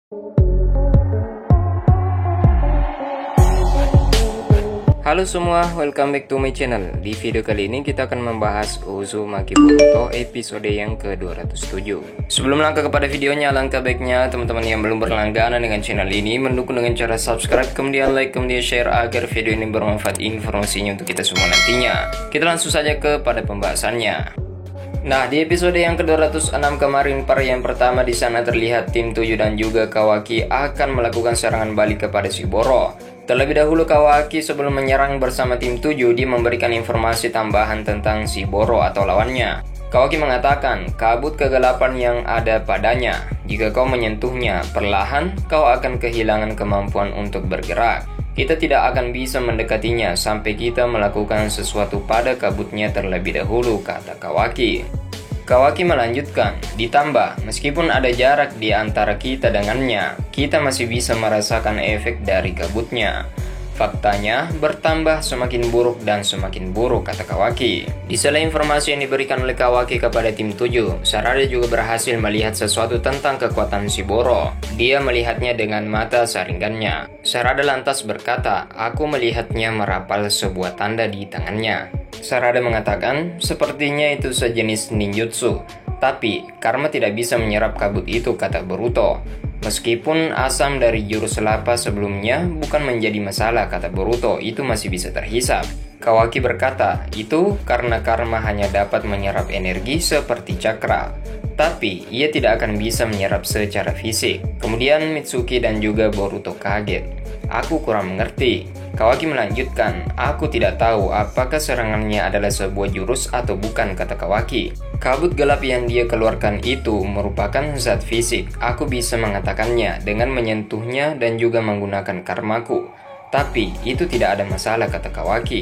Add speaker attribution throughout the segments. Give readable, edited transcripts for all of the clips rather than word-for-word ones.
Speaker 1: Halo semua, welcome back to my channel. Di video kali ini kita akan membahas Uzumaki Boruto episode yang ke-207. Sebelum langkah kepada videonya, alangkah baiknya teman-teman yang belum berlangganan dengan channel ini mendukung dengan cara subscribe, kemudian like, kemudian share agar video ini bermanfaat informasinya untuk kita semua nantinya. Kita langsung saja kepada pembahasannya. Nah, di episode yang ke-206 kemarin, para yang pertama di sana terlihat tim 7 dan juga Kawaki akan melakukan serangan balik kepada Shiboro. Terlebih dahulu Kawaki sebelum menyerang bersama tim 7, dia memberikan informasi tambahan tentang Shiboro atau lawannya. Kawaki mengatakan, kabut kegelapan yang ada padanya. Jika kau menyentuhnya, perlahan kau akan kehilangan kemampuan untuk bergerak. Kita tidak akan bisa mendekatinya sampai kita melakukan sesuatu pada kabutnya terlebih dahulu, kata Kawaki. Kawaki melanjutkan, ditambah meskipun ada jarak di antara kita dengannya, kita masih bisa merasakan efek dari kabutnya. Faktanya bertambah semakin buruk dan semakin buruk, kata Kawaki. Di sela informasi yang diberikan oleh Kawaki kepada tim 7, Sarada juga berhasil melihat sesuatu tentang kekuatan Shiboro. Dia melihatnya dengan mata saringannya. Sarada lantas berkata, aku melihatnya merapal sebuah tanda di tangannya. Sarada mengatakan, sepertinya itu sejenis ninjutsu. Tapi, karma tidak bisa menyerap kabut itu, kata Boruto. Meskipun asam dari jurus lapas sebelumnya bukan menjadi masalah, kata Boruto, itu masih bisa terhisap. Kawaki berkata, itu karena karma hanya dapat menyerap energi seperti cakra. Tapi, ia tidak akan bisa menyerap secara fisik. Kemudian Mitsuki dan juga Boruto kaget. Aku kurang mengerti. Kawaki melanjutkan, aku tidak tahu apakah serangannya adalah sebuah jurus atau bukan, kata Kawaki. Kabut gelap yang dia keluarkan itu merupakan zat fisik. Aku bisa mengatakannya dengan menyentuhnya dan juga menggunakan karmaku. Tapi itu tidak ada masalah, kata Kawaki.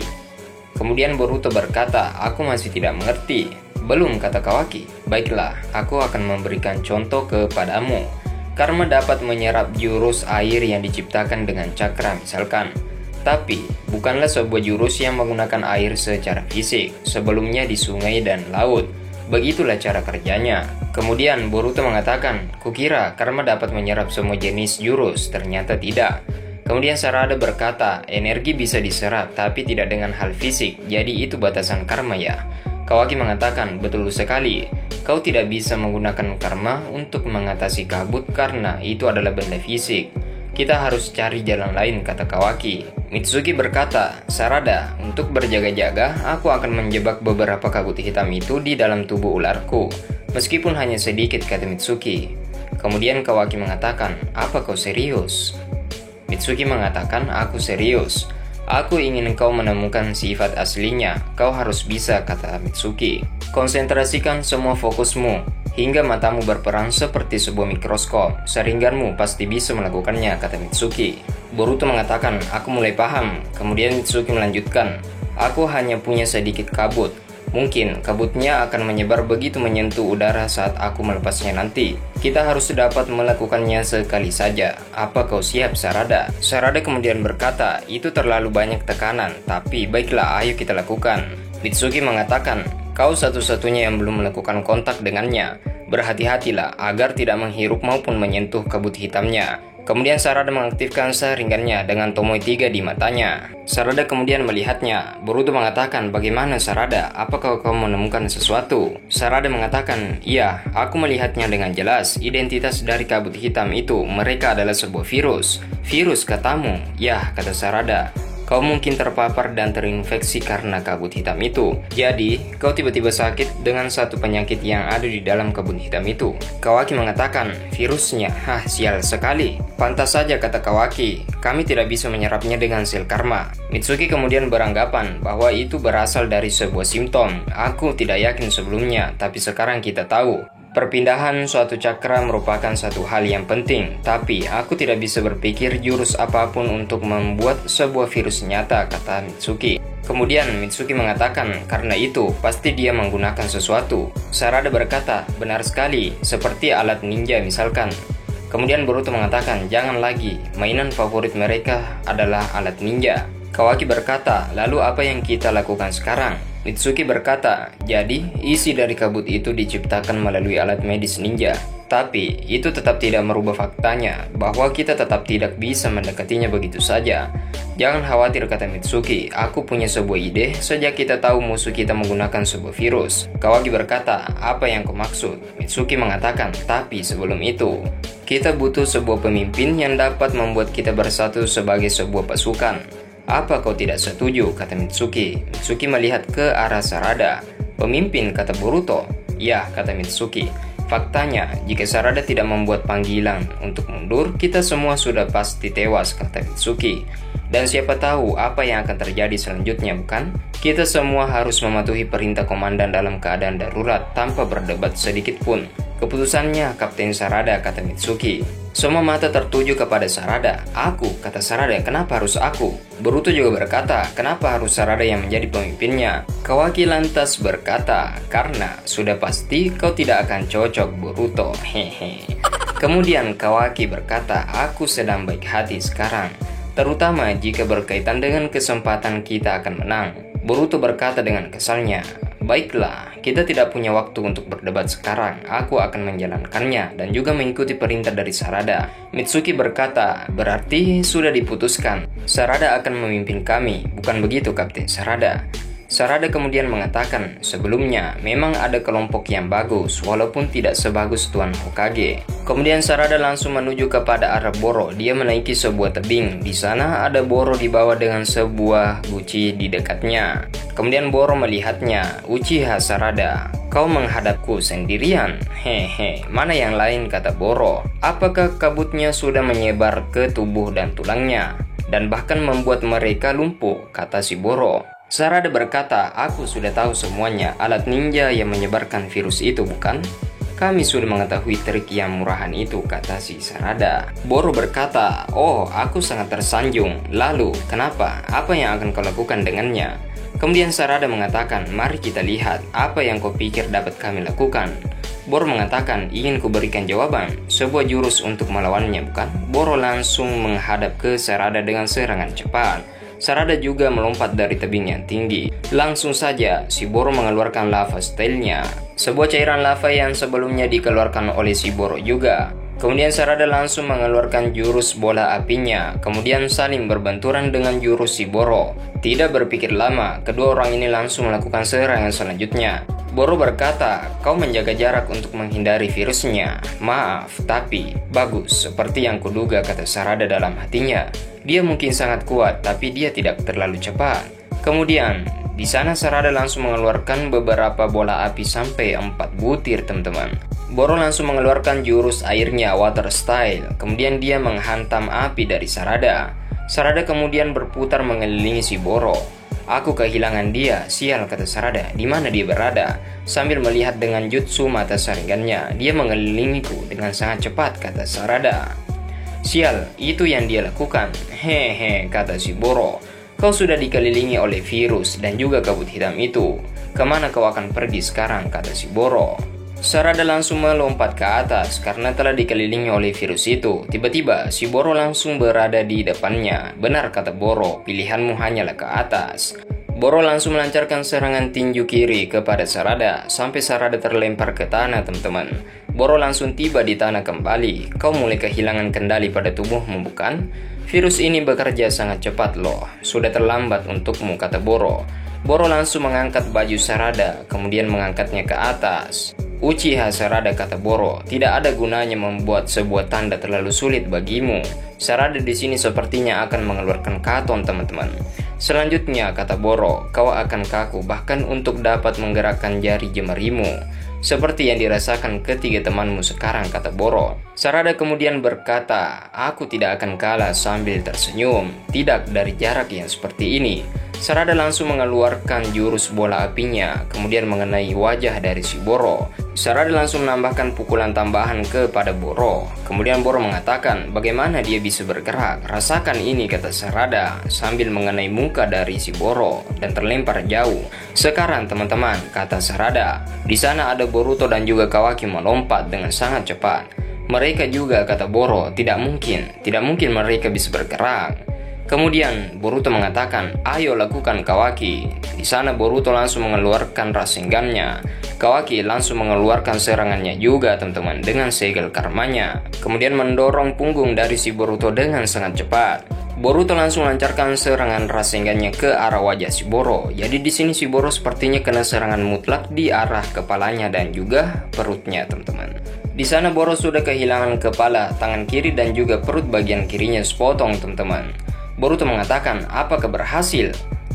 Speaker 1: Kemudian Boruto berkata, aku masih tidak mengerti. Belum, kata Kawaki. Baiklah, aku akan memberikan contoh kepadamu. Karma dapat menyerap jurus air yang diciptakan dengan cakra misalkan. Tapi, bukanlah sebuah jurus yang menggunakan air secara fisik, sebelumnya di sungai dan laut. Begitulah cara kerjanya. Kemudian Boruto mengatakan, kukira karma dapat menyerap semua jenis jurus, ternyata tidak. Kemudian Sarada berkata, energi bisa diserap tapi tidak dengan hal fisik, jadi itu batasan karma ya. Kawaki mengatakan, betul sekali. Kau tidak bisa menggunakan karma untuk mengatasi kabut karena itu adalah benda fisik. Kita harus cari jalan lain, kata Kawaki. Mitsuki berkata, Sarada, untuk berjaga-jaga, aku akan menjebak beberapa kabut hitam itu di dalam tubuh ularku. Meskipun hanya sedikit, kata Mitsuki. Kemudian Kawaki mengatakan, apa kau serius? Mitsuki mengatakan, aku serius. Aku ingin kau menemukan sifat aslinya. Kau harus bisa, kata Mitsuki. Konsentrasikan semua fokusmu hingga matamu berperan seperti sebuah mikroskop. Saringanmu pasti bisa melakukannya, kata Mitsuki. Boruto mengatakan, aku mulai paham. Kemudian Mitsuki melanjutkan, aku hanya punya sedikit kabut. Mungkin kabutnya akan menyebar begitu menyentuh udara saat aku melepasnya nanti. Kita harus dapat melakukannya sekali saja. Apa kau siap, Sarada? Sarada kemudian berkata, itu terlalu banyak tekanan, tapi baiklah, ayo kita lakukan. Mitsuki mengatakan, kau satu-satunya yang belum melakukan kontak dengannya. Berhati-hatilah agar tidak menghirup maupun menyentuh kabut hitamnya. Kemudian Sarada mengaktifkan saringannya dengan tomoe 3 di matanya. Sarada kemudian melihatnya. Boruto mengatakan, bagaimana Sarada? Apakah kau menemukan sesuatu? Sarada mengatakan, iya, aku melihatnya dengan jelas. Identitas dari kabut hitam itu, mereka adalah sebuah virus. Virus, katamu? Ya, kata Sarada. Kau mungkin terpapar dan terinfeksi karena kabut hitam itu. Jadi, kau tiba-tiba sakit dengan satu penyakit yang ada di dalam kabut hitam itu. Kawaki mengatakan, virusnya, sial sekali. Pantas saja, kata Kawaki, kami tidak bisa menyerapnya dengan sel karma. Mitsuki kemudian beranggapan bahwa itu berasal dari sebuah simptom. Aku tidak yakin sebelumnya, tapi sekarang kita tahu. Perpindahan suatu cakra merupakan satu hal yang penting, tapi aku tidak bisa berpikir jurus apapun untuk membuat sebuah virus nyata, kata Mitsuki. Kemudian Mitsuki mengatakan, karena itu pasti dia menggunakan sesuatu. Sarada berkata, benar sekali, seperti alat ninja misalkan. Kemudian Boruto mengatakan, jangan lagi, mainan favorit mereka adalah alat ninja. Kawaki berkata, lalu apa yang kita lakukan sekarang? Mitsuki berkata, jadi isi dari kabut itu diciptakan melalui alat medis ninja. Tapi itu tetap tidak merubah faktanya bahwa kita tetap tidak bisa mendekatinya begitu saja. Jangan khawatir, kata Mitsuki, aku punya sebuah ide sejak kita tahu musuh kita menggunakan sebuah virus. Kawaki berkata, apa yang kau maksud? Mitsuki mengatakan, tapi sebelum itu, kita butuh sebuah pemimpin yang dapat membuat kita bersatu sebagai sebuah pasukan. Apa kau tidak setuju? Kata Mitsuki. Mitsuki melihat ke arah Sarada. Pemimpin, kata Boruto. Ya, kata Mitsuki. Faktanya, jika Sarada tidak membuat panggilan untuk mundur, kita semua sudah pasti tewas, kata Mitsuki. Dan siapa tahu apa yang akan terjadi selanjutnya, bukan? Kita semua harus mematuhi perintah komandan dalam keadaan darurat tanpa berdebat sedikit pun. Keputusannya, Kapten Sarada, kata Mitsuki. Semua mata tertuju kepada Sarada. Aku, kata Sarada, kenapa harus aku? Boruto juga berkata, kenapa harus Sarada yang menjadi pemimpinnya? Kawaki lantas berkata, karena sudah pasti kau tidak akan cocok, Boruto. Hehe. Kemudian Kawaki berkata, aku sedang baik hati sekarang, terutama jika berkaitan dengan kesempatan kita akan menang. Boruto berkata dengan kesalnya, baiklah, kita tidak punya waktu untuk berdebat sekarang. Aku akan menjalankannya dan juga mengikuti perintah dari Sarada. Mitsuki berkata, berarti sudah diputuskan. Sarada akan memimpin kami, bukan begitu, Kapten Sarada? Sarada kemudian mengatakan, sebelumnya memang ada kelompok yang bagus, walaupun tidak sebagus Tuan Hokage. Kemudian Sarada langsung menuju kepada arah Boro. Dia menaiki sebuah tebing. Di sana ada Boro dibawa dengan sebuah guci di dekatnya. Kemudian Boro melihatnya. Uchiha Sarada, kau menghadapku sendirian? Hehe, mana yang lain, kata Boro. Apakah kabutnya sudah menyebar ke tubuh dan tulangnya, dan bahkan membuat mereka lumpuh, kata si Boro. Sarada berkata, aku sudah tahu semuanya, alat ninja yang menyebarkan virus itu, bukan? Kami sudah mengetahui trik yang murahan itu, kata si Sarada. Boro berkata, oh, aku sangat tersanjung. Lalu, kenapa? Apa yang akan kau lakukan dengannya? Kemudian Sarada mengatakan, mari kita lihat apa yang kau pikir dapat kami lakukan. Boro mengatakan, ingin ku berikan jawaban, sebuah jurus untuk melawannya, bukan? Boro langsung menghadap ke Sarada dengan serangan cepat. Sarada juga melompat dari tebing yang tinggi. Langsung saja, si Boro mengeluarkan lava stylenya, sebuah cairan lava yang sebelumnya dikeluarkan oleh si Boro juga. Kemudian Sarada langsung mengeluarkan jurus bola apinya, kemudian saling berbenturan dengan jurus si Boro. Tidak berpikir lama, kedua orang ini langsung melakukan serangan selanjutnya. Boro berkata, kau menjaga jarak untuk menghindari virusnya. Maaf, tapi bagus, seperti yang kuduga, kata Sarada dalam hatinya. Dia mungkin sangat kuat, tapi dia tidak terlalu cepat. Kemudian, di sana Sarada langsung mengeluarkan beberapa bola api sampai 4 butir, teman-teman. Boro langsung mengeluarkan jurus airnya, water style. Kemudian dia menghantam api dari Sarada. Sarada kemudian berputar mengelilingi si Boro. Aku kehilangan dia, sial, kata Sarada. Di mana dia berada? Sambil melihat dengan jutsu mata saringannya, dia mengelilingiku dengan sangat cepat, kata Sarada. Sial, itu yang dia lakukan. Hehe, kata si Boro. Kau sudah dikelilingi oleh virus dan juga kabut hitam itu. Kemana kau akan pergi sekarang, kata si Boro. Sarada langsung melompat ke atas karena telah dikelilingi oleh virus itu. Tiba-tiba, si Boro langsung berada di depannya. Benar, kata Boro, pilihanmu hanyalah ke atas. Boro langsung melancarkan serangan tinju kiri kepada Sarada, sampai Sarada terlempar ke tanah, teman-teman. Boro langsung tiba di tanah kembali. Kau mulai kehilangan kendali pada tubuhmu, bukan? Virus ini bekerja sangat cepat loh. Sudah terlambat untukmu, kata Boro. Boro langsung mengangkat baju Sarada, kemudian mengangkatnya ke atas. Uchiha Sarada, kata Boro, tidak ada gunanya membuat sebuah tanda terlalu sulit bagimu. Sarada di sini sepertinya akan mengeluarkan katon, teman-teman. Selanjutnya, kata Boro, kau akan kaku bahkan untuk dapat menggerakkan jari jemarimu, seperti yang dirasakan ketiga temanmu sekarang, kata Boro. Sarada kemudian berkata, aku tidak akan kalah, sambil tersenyum. Tidak dari jarak yang seperti ini. Sarada langsung mengeluarkan jurus bola apinya, kemudian mengenai wajah dari si Boro. Sarada langsung menambahkan pukulan tambahan kepada Boro. Kemudian Boro mengatakan, bagaimana dia bisa bergerak? Rasakan ini, kata Sarada, sambil mengenai muka dari si Boro dan terlempar jauh. Sekarang, teman-teman, kata Sarada, di sana ada Boruto dan juga Kawaki melompat dengan sangat cepat. Mereka juga, kata Boro, tidak mungkin mereka bisa bergerak. Kemudian Boruto mengatakan, "Ayo lakukan Kawaki." Di sana Boruto langsung mengeluarkan Rasengan-nya. Kawaki langsung mengeluarkan serangannya juga teman-teman dengan segel karmanya. Kemudian mendorong punggung dari si Boruto dengan sangat cepat. Boruto langsung lancarkan serangan Rasengan-nya ke arah wajah si Boro. Jadi di sini si Boro sepertinya kena serangan mutlak di arah kepalanya dan juga perutnya teman-teman. Di sana Boro sudah kehilangan kepala, tangan kiri dan juga perut bagian kirinya sepotong teman-teman. Boruto mengatakan, "Apakah berhasil?"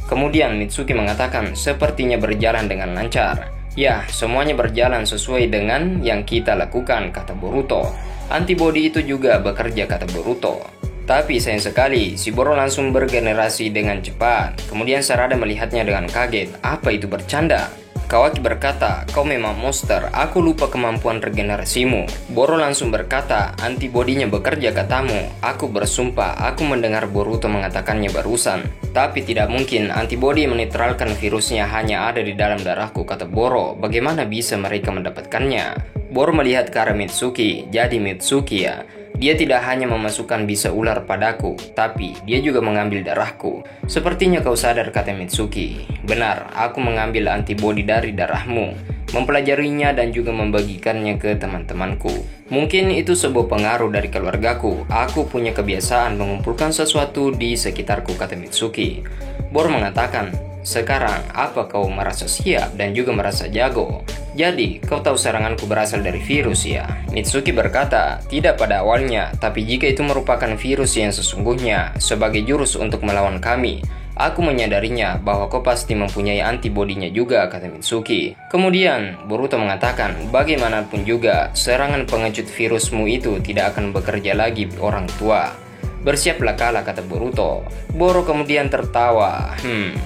Speaker 1: Kemudian Mitsuki mengatakan, "Sepertinya berjalan dengan lancar." "Ya, semuanya berjalan sesuai dengan yang kita lakukan," kata Boruto. "Antibody itu juga bekerja," kata Boruto. Tapi sayang sekali, si Boro langsung bergenerasi dengan cepat. Kemudian Sarada melihatnya dengan kaget. "Apa itu bercanda?" Kawaki berkata, "Kau memang monster, aku lupa kemampuan regenerasimu." Boro langsung berkata, "Antibodinya bekerja katamu." "Aku bersumpah, aku mendengar Boruto mengatakannya barusan. Tapi tidak mungkin, antibodi menetralkan virusnya hanya ada di dalam darahku," kata Boro. "Bagaimana bisa mereka mendapatkannya?" Boro melihat ke arah Mitsuki. "Jadi Mitsuki ya. Dia tidak hanya memasukkan bisa ular padaku, tapi dia juga mengambil darahku. Sepertinya kau sadar," kata Mitsuki. "Benar, aku mengambil antibodi dari darahmu, mempelajarinya dan juga membagikannya ke teman-temanku. Mungkin itu sebuah pengaruh dari keluargaku. Aku punya kebiasaan mengumpulkan sesuatu di sekitarku," kata Mitsuki. Boro mengatakan, "Sekarang apa kau merasa siap dan juga merasa jago? Jadi kau tahu seranganku berasal dari virus ya?" Mitsuki berkata, "Tidak pada awalnya, tapi jika itu merupakan virus yang sesungguhnya sebagai jurus untuk melawan kami, aku menyadarinya bahwa kau pasti mempunyai antibodinya juga," kata Mitsuki. Kemudian Boruto mengatakan, "Bagaimanapun juga, serangan pengecut virusmu itu tidak akan bekerja lagi orang tua. Bersiaplah kalah," kata Boruto. Boro kemudian tertawa.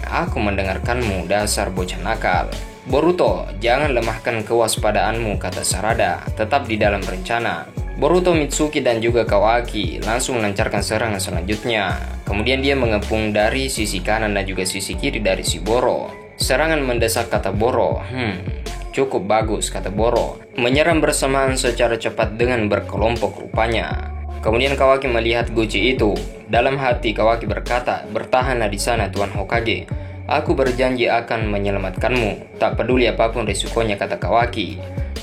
Speaker 1: Aku mendengarkanmu, dasar bocah nakal." "Boruto, jangan lemahkan kewaspadaanmu," kata Sarada. "Tetap di dalam rencana." Boruto, Mitsuki dan juga Kawaki langsung melancarkan serangan selanjutnya. Kemudian dia mengepung dari sisi kanan dan juga sisi kiri dari si Boro. "Serangan mendesak," kata Boro. Cukup bagus," kata Boro. "Menyerang bersamaan secara cepat dengan berkelompok rupanya." Kemudian Kawaki melihat guci itu. Dalam hati Kawaki berkata, "Bertahanlah di sana Tuan Hokage. Aku berjanji akan menyelamatkanmu, tak peduli apapun risikonya," kata Kawaki.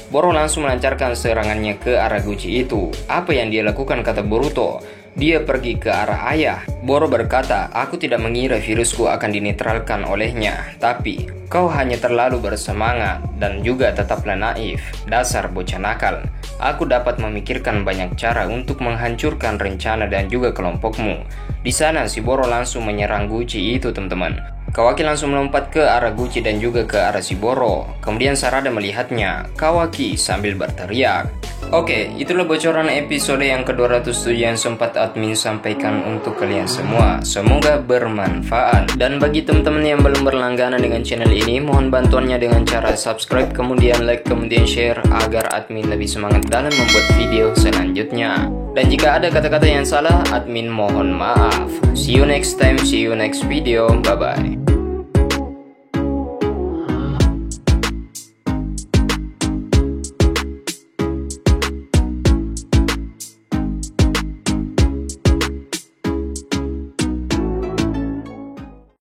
Speaker 1: Boro langsung melancarkan serangannya ke arah guci itu. "Apa yang dia lakukan?" kata Boruto. "Dia pergi ke arah ayah." Boro berkata, "Aku tidak mengira virusku akan dinetralkan olehnya, tapi kau hanya terlalu bersemangat dan juga tetaplah naif. Dasar bocah nakal. Aku dapat memikirkan banyak cara untuk menghancurkan rencana dan juga kelompokmu." Di sana si Boro langsung menyerang guci itu teman-teman. Kawaki langsung melompat ke arah guci dan juga ke arah si Boro. Kemudian Sarada melihatnya. Kawaki sambil berteriak. Oke, itulah bocoran episode yang ke-207 yang sempat admin sampaikan untuk kalian semua. Semoga bermanfaat. Dan bagi teman-teman yang belum berlangganan dengan channel ini, mohon bantuannya dengan cara subscribe, kemudian like, kemudian share agar admin lebih semangat dalam membuat video selanjutnya. Dan jika ada kata-kata yang salah, admin mohon maaf. See you next time, see you next video. Bye-bye.